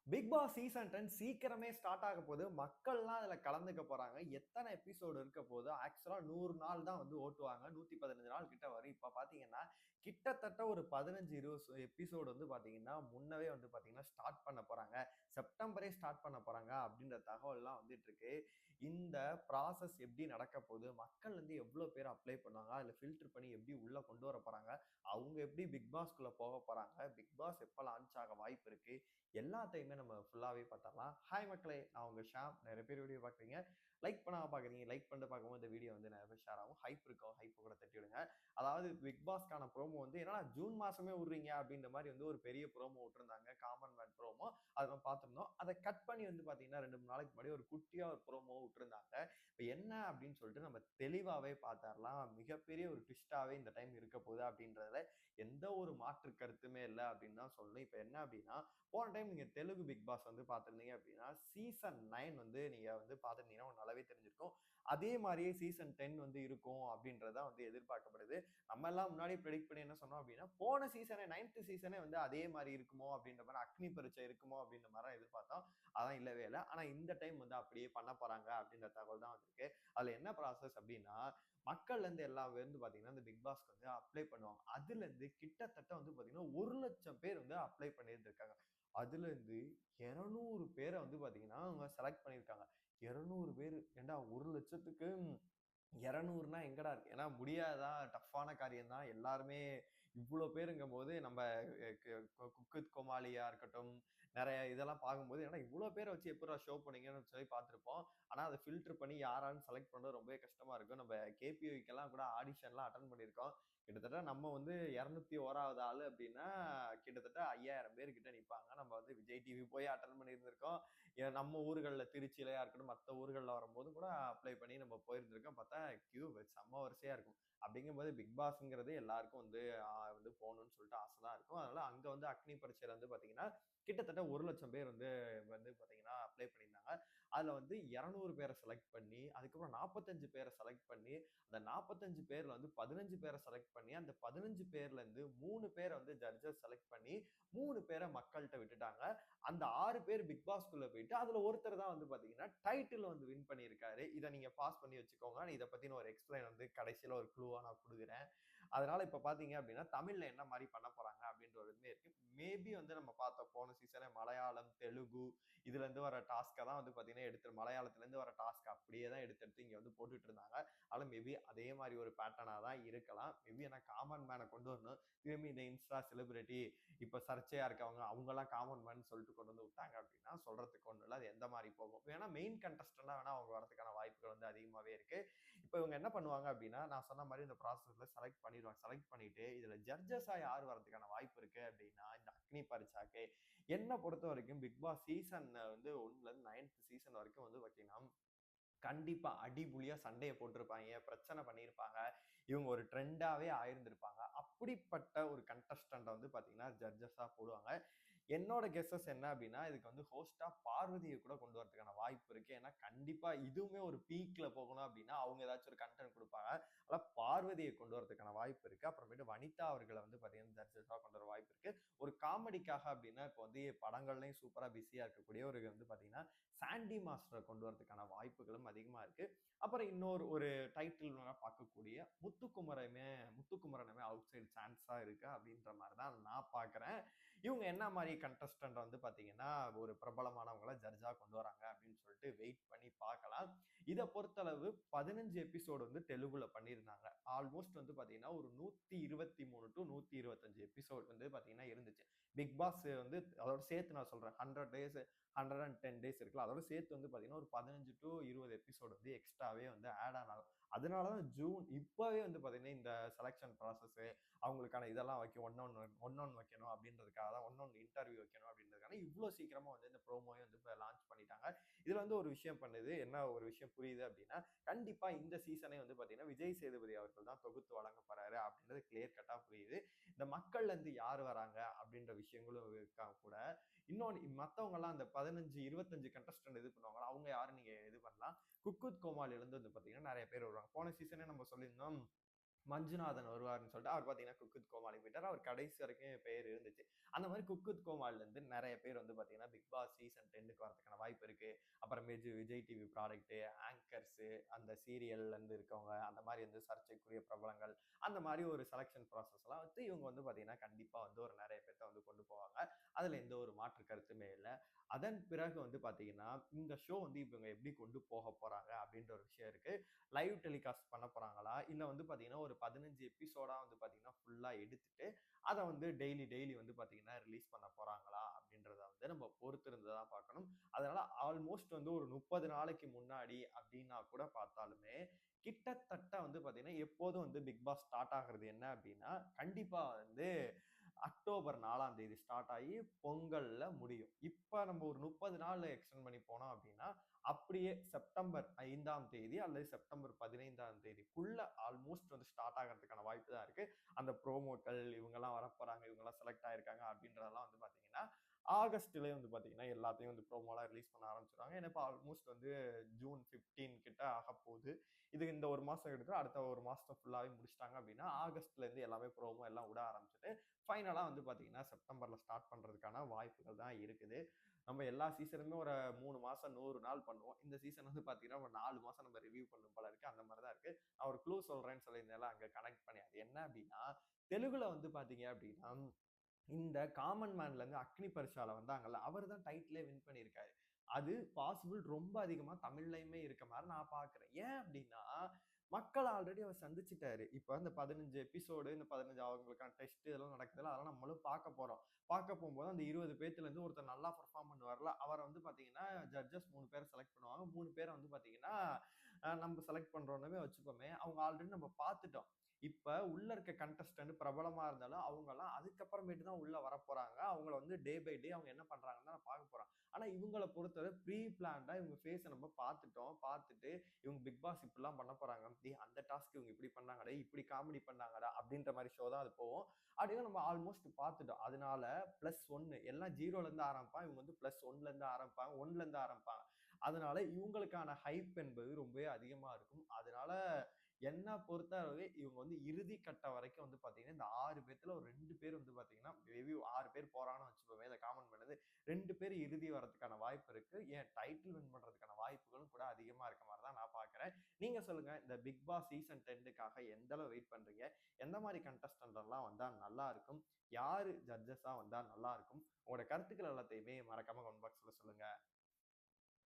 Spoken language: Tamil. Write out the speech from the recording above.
பிக் பாஸ் சீசன் 10 சீக்கிரமே ஸ்டார்ட் ஆக போகுது. மக்கள்லாம் அதுல கலந்துக்க போறாங்க. எத்தன எபிசோடு இருக்க போது? ஆக்சுவலா 100 நாள் தான் வந்து ஓட்டுவாங்க. 115 நாள் கிட்ட வரும். இப்ப பாத்தீங்கன்னா, கிட்டத்தட்ட ஒரு 15, 20 எபிசோடு வந்து பாத்தீங்கன்னா, முன்னவே வந்து பாத்தீங்கன்னா ஸ்டார்ட் பண்ண போறாங்க. செப்டம்பரே ஸ்டார்ட் பண்ண போறாங்க அப்படின்ற தகவல்லாம் வந்துட்டு இருக்கு. இந்த ப்ராசஸ் எப்படி நடக்க போகுது? மக்கள் வந்து எவ்வளோ பேர் அப்ளை பண்ணுவாங்க? அதுல ஃபில்டர் பண்ணி எப்படி உள்ள கொண்டு வர போறாங்க? அவங்க எப்படி பிக் பாஸ்க்குள்ள போக போறாங்க? பிக் பாஸ் எப்ப லான்ச் ஆக வாய்ப்பு இருக்கு? எல்லாத்தையுமே நம்ம ஃபுல்லாவே பார்த்தரலாம். ஹாய் மக்களே! நான் உங்க ஷாம். நெறைய பேர் வீடியோ பார்க்குறீங்க. லைக் பண்ணாம பார்க்குறீங்க. லைக் பண்ணிட்டு பார்க்கும்போது இந்த வீடியோ வந்து நெறைய பேர் ஷேர் ஆகும். ஹைப் இருக்கும். ஹைப்ப கூட தட்டி விடுங்க. அதாவது பிக் பாஸ்க்கான ப்ரோமோ வந்து என்னடா ஜூன் மாசமே விடுறீங்க அப்படின்ற மாரி வந்து ஒரு பெரிய ப்ரோமோ விட்டுருந்தாங்க. Common man promo. அத நம்ம பார்த்திருந்தோம். அத கட் பண்ணி வந்து பார்த்தீங்கன்னா, 2, 3 நாளைக்கு முன்னாடி ஒரு குட்டியா ஒரு ப்ரோமோ விட்டுருந்தாங்க. இப்ப என்ன அப்படின்னு சொல்லிட்டு நம்ம தெளிவாவே பார்த்தரலாம். மிகப்பெரிய ஒரு ட்விஸ்ட்டாவே இந்த டைம் இருக்க போகுது அப்படின்றதுல எந்த ஒரு மாற்று கருத்துமே இல்ல அப்படின்னு தான் சொல்லணும். இப்ப என்ன அப்படின்னா, போன டைம் நீங்க தெலுங்கு பிக் பாஸ் வந்து பார்த்திருந்தீங்க அப்படின்னா, சீசன் 9 வந்து நீங்க வந்து பார்த்திருந்தீங்கன்னா உங்களுக்கு நல்லாவே தெரிஞ்சிருக்கும். அதே மாரியே சீசன் 10 வந்து இருக்கும் அப்படின்றது தான் வந்து எதிர்பார்க்கப்படுது. நம்ம எல்லாம் முன்னாடி பிரெடிக்ட் பண்ணி என்ன சொன்னோம் அப்படின்னா, போன சீசனே 9த் சீசனே வந்து அதே மாரி இருக்குமோ அப்படின்ற மாரி அக்னி பரீட்சை இருக்குமோ அப்படின்ற மாரி தான் எதிர்பார்த்தோம். அதான் இல்லவே இல்ல. ஆனா இந்த டைம் வந்து அப்படியே பண்ண போறாங்க அப்படின்ற தகவல் தான் வந்திருக்கு. அதுல என்ன ப்ராசஸ் அப்படின்னா, மக்கள்ல இருந்து எல்லாம் வந்து பாத்தீங்கன்னா, இந்த பிக் பாஸ்க்கு வந்து அப்ளை பண்ணுவாங்க. அதுல இருந்து கிட்டத்தட்ட வந்து பாத்தீங்கன்னா, 1,00,000 பேர் வந்து அப்ளை பண்ணியிருந்திருக்காங்க. அதுல இருந்து 200 பேர வந்து பாத்தீங்கன்னா, அவங்க செலக்ட் பண்ணியிருக்காங்க. 200 பேரு. ஏன்டா 1,00,000த்துக்கு 200னா எங்கடா இருக்கு? ஏன்னா முடியாதுதான். டஃப்பான காரியம் தான். எல்லாருமே இவ்ளோ பேருங்கும்போது நம்ம குக் வித் கோமாளியா இருக்கட்டும், நெறைய இதெல்லாம் பார்க்கும்போது, என்னடா இவ்ளோ பேர வச்சு எப்புட்றா ஷோ பண்ணீங்கன்னு சொல்லி பார்த்திருப்போம். ஆனா அத ஃபில்டர் பண்ணி யாரான்னு செலக்ட் பண்றது ரொம்பவே கஷ்டமா இருக்கும். நம்ம கேபிஐக்கெல்லாம் கூட ஆடிஷன்லாம் அட்டெண்ட் பண்ணியிருக்கோம். கிட்டத்தட்ட நம்ம வந்து 201வது ஆளு அப்டின்னா, கிட்டத்தட்ட 5000 பேர் கிட்ட நிப்பாங்க. நம்ம வந்து விஜய் டிவி போய் அட்டெண்ட் பண்ணியிருந்திருக்கோம். நம்ம ஊர்கள்ல திருச்சிலயா இருக்கட்டும், மத்த ஊர்கள்ல வரும்போது கூட அப்ளை பண்ணி நம்ம போயிருந்திருக்கோம். பார்த்தா கியூ செம்ம வரிசையா இருக்கும். அப்படிங்கும்போது பிக் பாஸ்ங்கிறது எல்லாருக்கும் வந்து வந்து போணும்னு சொல்லிட்டு ஆசை தான் இருக்கும். அதனால அங்க வந்து அக்னி பரீட்சையில வந்து பார்த்தீங்கன்னா, கிட்டத்தட்ட 1,00,000 பேர் வந்து வந்து பார்த்தீங்கன்னா அப்ளை பண்ணியிருந்தாங்க. அதுல வந்து 200 பேர செலக்ட் பண்ணி, அதுக்கப்புறம் 45 பேர செலக்ட் பண்ணி, அந்த 45 பேர்ல வந்து 15 பேர செலக்ட் பண்ணி, அந்த 15 பேர்ல இருந்து 3 பேர வந்து ஜட்ஜஸ் செலக்ட் பண்ணி, 3 பேர மக்கள்ட்ட விட்டுட்டாங்க. அந்த 6 பேர் பிக் பாஸ்க்குள்ள போயிட்டு, அதுல ஒருத்தர் தான் வந்து பாத்தீங்கன்னா, டைட்டில் வந்து வின் பண்ணியிருக்காரு. இத நீங்க பாஸ் பண்ணி வச்சுக்கோங்க. இத பத்தின ஒரு எக்ஸ்பிளைன் வந்து கடைசியில ஒரு க்ளூவா நான் குடுக்குறேன். அதனால இப்ப பாத்தீங்க அப்படின்னா, தமிழ்ல என்ன மாரி பண்ண போறாங்க அப்படின்ற ஒரு இதுமே இருக்கு. மேபி வந்து நம்ம பார்த்தோம் போன சீசனே மலையாளம், தெலுங்கு இதுல இருந்து வர டாஸ்க்க தான் வந்து பாத்தீங்கன்னா, மலையாளத்துல இருந்து வர டாஸ்க் அப்படியே தான் எடுத்து எடுத்து இங்க வந்து போட்டுட்டு இருந்தாங்க. அதனால மேபி அதே மாரி ஒரு பேட்டர்னா தான் இருக்கலாம். மேபி ஏன்னா காமன் மேன கொண்டு வரணும். திரும்பி இந்த இன்ஸ்டா செலிபிரிட்டி இப்ப சர்ச்சையா இருக்கவங்க, அவங்கலாம் காமன் மேன் சொல்லிட்டு கொண்டு வந்து விட்டாங்க அப்படின்னா, சொல்றதுக்கு ஒண்ணும் இல்ல. அது எந்த மாரி போகும். வேணா மெயின் கண்டஸ்டன்ட்டா வேணா அவங்க வரதுக்கான வாய்ப்புகள் வந்து அதிகமாவே இருக்கு. இப்ப இவங்க என்ன பண்ணுவாங்க அப்படின்னா, நான் சொன்ன மாரி இந்த ப்ராசஸ்ல செலக்ட் பண்ணிருவாங்க. செலக்ட் பண்ணிட்டு, இதுல ஜட்ஜஸா யார் வரதுக்கான வாய்ப்பு இருக்கு அப்படின்னா, இந்த அக்னி பரிட்சாக்கு என்ன பொறுத்தவரைக்கும் பிக் பாஸ் சீசன் வந்து 1ல இருந்து 9த் சீசன் வரைக்கும் வந்து பாத்தீங்கன்னா, கண்டிப்பா அடிபுலியா சண்டைய போட்டிருப்பாய்ங்க. பிரச்சனை பண்ணியிருப்பாங்க. இவங்க ஒரு ட்ரெண்டாவே ஆயிருந்திருப்பாங்க. அப்படிப்பட்ட ஒரு கண்டஸ்டன்ட்ட வந்து பாத்தீங்கன்னா, ஜட்ஜஸா போடுவாங்க. என்னோட கெஸ்ஸஸ் என்ன அப்படின்னா, இதுக்கு வந்து ஹோஸ்ட்டா பார்வதிய கூட கொண்டு வரதுக்கான வாய்ப்பு இருக்கு. ஏன்னா, கண்டிப்பா இதுவுமே ஒரு பீக்ல போகணும் அப்படின்னா, அவங்க ஏதாச்சும் ஒரு கன்டென்ட் குடுப்பாங்க. அதனால பார்வதிய கொண்டு வரதுக்கான வாய்ப்பு இருக்கு. அப்புறமேட்டு வனிதா அவர்கள வந்து பாத்தீங்கன்னா, ஜட்ஜஸா கொண்டு வர வாய்ப்பு இருக்கு. ஒரு காமெடிக்காக அப்படின்னா, இப்போ வந்து படங்கள்லயும் சூப்பரா பிஸியா இருக்கக்கூடிய ஒரு வந்து பாத்தீங்கன்னா, சாண்டி மாஸ்டர கொண்டு வரதுக்கான வாய்ப்புகளும் அதிகமா இருக்கு. அப்புறம் இன்னொரு ஒரு டைட்டில் பார்க்கக்கூடிய முத்துக்குமரனுமே அவுட் சைட் சான்ஸா இருக்கு அப்படின்ற மாரி தான் நான் பார்க்குறேன். இவங்க என்ன மாரி கண்டஸ்டன்ட் வந்து பார்த்தீங்கன்னா, ஒரு பிரபலமானவங்கள ஜட்ஜா கொண்டு வராங்க அப்படின்னு சொல்லிட்டு வெயிட் பண்ணி பார்க்கலாம். இத பொறுத்தளவு 15 எபிசோடு வந்து தெலுங்குல பண்ணியிருந்தாங்க. ஆல்மோஸ்ட் வந்து பார்த்தீங்கன்னா, ஒரு 123 டூ 125 எபிசோட் வந்து பார்த்தீங்கன்னா இருந்துச்சு. பிக் பாஸ் வந்து அதோட சேர்த்து நான் சொல்றேன். 100 டேஸ் 110 டேஸ் இருக்குல்ல. அதோட சேர்த்து வந்து பார்த்தீங்கன்னா, ஒரு 15 டூ 20 எபிசோட் வந்து எக்ஸ்ட்ராவே வந்து ஆட் ஆன் ஆகும். அதனால தான் ஜூன் இப்பவே வந்து பார்த்தீங்கன்னா, இந்த செலக்ஷன் ப்ராசஸ் அவங்களுக்கான இதெல்லாம் ஒன் ஒன் வைக்கணும் அப்படின்றதுக்காக தான் ஒன் இன்டர்வியூ வைக்கணும் அப்படின்றதுக்காக இவ்வளோ சீக்கிரமா வந்து இந்த ப்ரோமோவே வந்து இப்போ லான்ச் பண்ணிட்டாங்க. இதுல வந்து ஒரு விஷயம் பண்ணுது. என்ன ஒரு விஷயம் புரியுது அப்படின்னா, கண்டிப்பா இந்த சீசனே வந்து பார்த்தீங்கன்னா, விஜய் சேதுபதி அவர்கள் தான் தொகுத்து வழங்க போறாரு அப்படின்றது கிளியர் கட்டா புரியுது. இந்த மக்கள்ல இருந்து யார் வராங்க அப்படின்ற விஷயங்களும் இருக்கா கூட. இன்னொன்னு மத்தவங்கலாம் அந்த 15, 25 கண்டஸ்டன்ட் இது பண்ணுவாங்கல்ல, அவங்க யாருன்னு நீங்க இது பண்ணலாம். குக் வித் கோமாளில இருந்து வந்து பார்த்தீங்கன்னா, நெறைய பேர் வருவாங்க. போன சீசனே நம்ம சொல்லியிருந்தோம். மஞ்சுநாதன் வருவாருன்னு சொல்லிட்டு அவர் பார்த்தீங்கன்னா குக் வித் கோமாளி போயிட்டாரு. அவர் கடைசி வரைக்கும் பேர் இருந்துச்சு. அந்த மாரி குக் வித் கோமாளிலேருந்து நெறைய பேர் வந்து பார்த்தீங்கன்னா, பிக் பாஸ் சீசன் 10க்கு வரதுக்கான வாய்ப்பு இருக்கு. அப்புறம் விஜய் டிவி ப்ராடக்ட், ஆங்கர்ஸ், அந்த சீரியல்லேருந்து இருக்கவங்க, அந்த மாரி வந்து சர்ச்சைக்குரிய பிரபலங்கள், அந்த மாரி ஒரு செலக்ஷன் ப்ராசஸ்லாம் வந்து இவங்க வந்து பார்த்தீங்கன்னா, கண்டிப்பா வந்து ஒரு நெறைய பேத்த வந்து கொண்டு போவாங்க. அதுல எந்த ஒரு மாற்று கருத்துமே இல்ல. அதன் பிறகு வந்து பார்த்தீங்கன்னா, இந்த ஷோ வந்து இவங்க எப்படி கொண்டு போக போறாங்க அப்படின்ற ஒரு விஷயம் இருக்கு. லைவ் டெலிகாஸ்ட் பண்ண போறாங்களா? இல்ல வந்து பார்த்தீங்கன்னா, ஒரு 15 எபிசோடா வந்து பார்த்தீங்கன்னா, ஃபுல்லா எடுத்துட்டு, அத வந்து டெய்லி வந்து பார்த்தீங்கன்னா, ரிலீஸ் பண்ண போறாங்களா? அப்படின்றத வந்து நம்ம பொறுத்திருந்து தான் பார்க்கணும். அதனால ஆல்மோஸ்ட் வந்து ஒரு 30 நாளைக்கு முன்னாடி அப்படின்னா கூட பார்த்தாலுமே, கிட்டத்தட்ட வந்து பார்த்தீங்கன்னா, எப்போதும் வந்து பிக் பாஸ் ஸ்டார்ட் ஆகுறது என்ன அப்படின்னா, கண்டிப்பா வந்து அக்டோபர் 4ஆம் தேதி ஸ்டார்ட் ஆகி பொங்கல்ல முடியும். இப்ப நம்ம ஒரு 30 நாள் எக்ஸ்டெண்ட் பண்ணி போனோம் அப்படின்னா, அப்படியே செப்டம்பர் 5ஆம் தேதி அல்லது செப்டம்பர் 15ஆம் தேதிக்குள்ள ஆல்மோஸ்ட் வந்து ஸ்டார்ட் ஆகறதுக்கான வாய்ப்பு தான் இருக்கு. அந்த ப்ரோமோக்கள் இவங்கலாம் வரப்போறாங்க, இவங்கலாம் செலக்ட் ஆயிருக்காங்க அப்படின்றதெல்லாம் வந்து பார்த்தீங்கன்னா, ஆகஸ்ட்லயே வந்து பார்த்தீங்கன்னா, எல்லாத்தையும் வந்து ப்ரோமோலாம் ரிலீஸ் பண்ண ஆரம்பிச்சுருவாங்க. ஏன்னா, இப்ப ஆல்மோஸ்ட் வந்து ஜூன் 15 கிட்ட ஆகப்போகுது. இது இந்த 1 மாசம் எடுத்து அடுத்த 1 மாசத்த ஃபுல்லாவே முடிச்சுட்டாங்க அப்படின்னா, ஆகஸ்ட்லேருந்து எல்லாமே ப்ரோமோ எல்லாம் விட ஆரம்பிச்சுட்டு, ஃபைனலா வந்து பார்த்தீங்கன்னா, செப்டம்பர்ல ஸ்டார்ட் பண்றதுக்கான வாய்ப்புகள் தான் இருக்குது. நம்ம எல்லா சீசனுமே ஒரு 3 மாசம் 100 நாள் பண்ணுவோம். இந்த சீசன் வந்து பார்த்தீங்கன்னா, ஒரு 4 மாசம் நம்ம ரிவ்யூ பண்ணணும் போல இருக்கு. அந்த மாரி தான் இருக்கு. நான் ஒரு க்ளூ சொல்றேன்னு சொல்லியிருந்தேன்ல, அங்க கனெக்ட் பண்ணி. அது என்ன அப்டின்னா, தெலுங்குல வந்து பார்த்தீங்க அப்டின்னா, இந்த காமன் மேன்லேருந்து அக்னி பரிசால வந்தாங்கல்ல, அவரு தான் டைட்டிலே வின் பண்ணியிருக்காரு. அது பாசிபிள் ரொம்ப அதிகமா தமிழ்லயுமே இருக்க மாரி நான் பார்க்குறேன். ஏன் அப்டின்னா, மக்கள ஆல்ரெடி அவர் சந்திச்சுட்டாரு. இப்ப இந்த 15 எபிசோடு, இந்த 15 அவங்களுக்கான டெஸ்ட் இதெல்லாம் நடக்குதுல்ல, அதெல்லாம் நம்மளும் பார்க்க போறோம். பார்க்க போம்போது அந்த 20 பேத்துலருந்து ஒருத்தர் நல்லா பெர்ஃபார்ம் பண்ணுவார்ல, அவர வந்து பார்த்தீங்கன்னா, ஜட்ஜஸ் 3 பேர செலக்ட் பண்ணுவாங்க. 3 பேர வந்து பார்த்தீங்கன்னா, நம்ம செலக்ட் பண்றோம்னவே வச்சுப்போமே, அவங்க ஆல்ரெடி நம்ம பார்த்துட்டோம். இப்ப உள்ள இருக்க கண்டஸ்டன்ட் பிரபலமா இருந்தாலும், அவங்கலாம் அதுக்கப்புறமேட்டு தான் உள்ள வரப்போறாங்க. அவங்கள வந்து டே பை டே அவங்க என்ன பண்றாங்கன்னு தான் பார்க்க போறோம். ஆனா இவங்கள பொறுத்தவரை ப்ரீ பிளான்டா இவங்க ஃபேஸ நம்ம பார்த்துட்டோம். பார்த்துட்டு இவங்க பிக் பாஸ் இப்படிலாம் பண்ண போறாங்க. டேய் அந்த டாஸ்க் இவங்க இப்படி பண்ணாங்கடா, இப்படி காமெடி பண்ணாங்கடா அப்படின்ற மாரி ஷோ தான் அது போகும். அப்படின்னு நம்ம ஆல்மோஸ்ட் பார்த்துட்டோம். அதனால +1 எல்லாம் 0ல இருந்து ஆரம்பிப்பான். இவங்க வந்து +1ல இருந்து ஆரம்பிப்பாங்க. 1ல இருந்து ஆரம்பிப்பாங்க. அதனால இவங்களுக்கான ஹைப் என்பது ரொம்பவே அதிகமா இருக்கும். அதனால என்ன பொறுத்தளவு இவங்க வந்து இறுதி கட்டம் வரைக்கும் வந்து பார்த்தீங்கன்னா, இந்த 6 பேத்துல ஒரு 2 பேர் வந்து பார்த்தீங்கன்னா, மேபி 6 பேர் போறாங்கன்னு வச்சுக்கோமே, இந்த காமன் பண்ணது 2 பேர் இறுதி வரதுக்கான வாய்ப்பு இருக்கு. ஏன் டைட்டில் வின் பண்றதுக்கான வாய்ப்புகளும் கூட அதிகமா இருக்க மாரி தான் நான் பார்க்குறேன். நீங்க சொல்லுங்க, இந்த பிக் பாஸ் சீசன் 10க்காக எந்த அளவு வெயிட் பண்றீங்க? எந்த மாரி கண்டஸ்டன்ட் எல்லாம் வந்தா நல்லா இருக்கும்? யாரு ஜட்ஜஸா வந்தா நல்லா இருக்கும்? உங்களோட கருத்துக்கள் எல்லாத்தையுமே மறக்காம கமெண்ட் பாக்ஸ்ல சொல்லுங்க.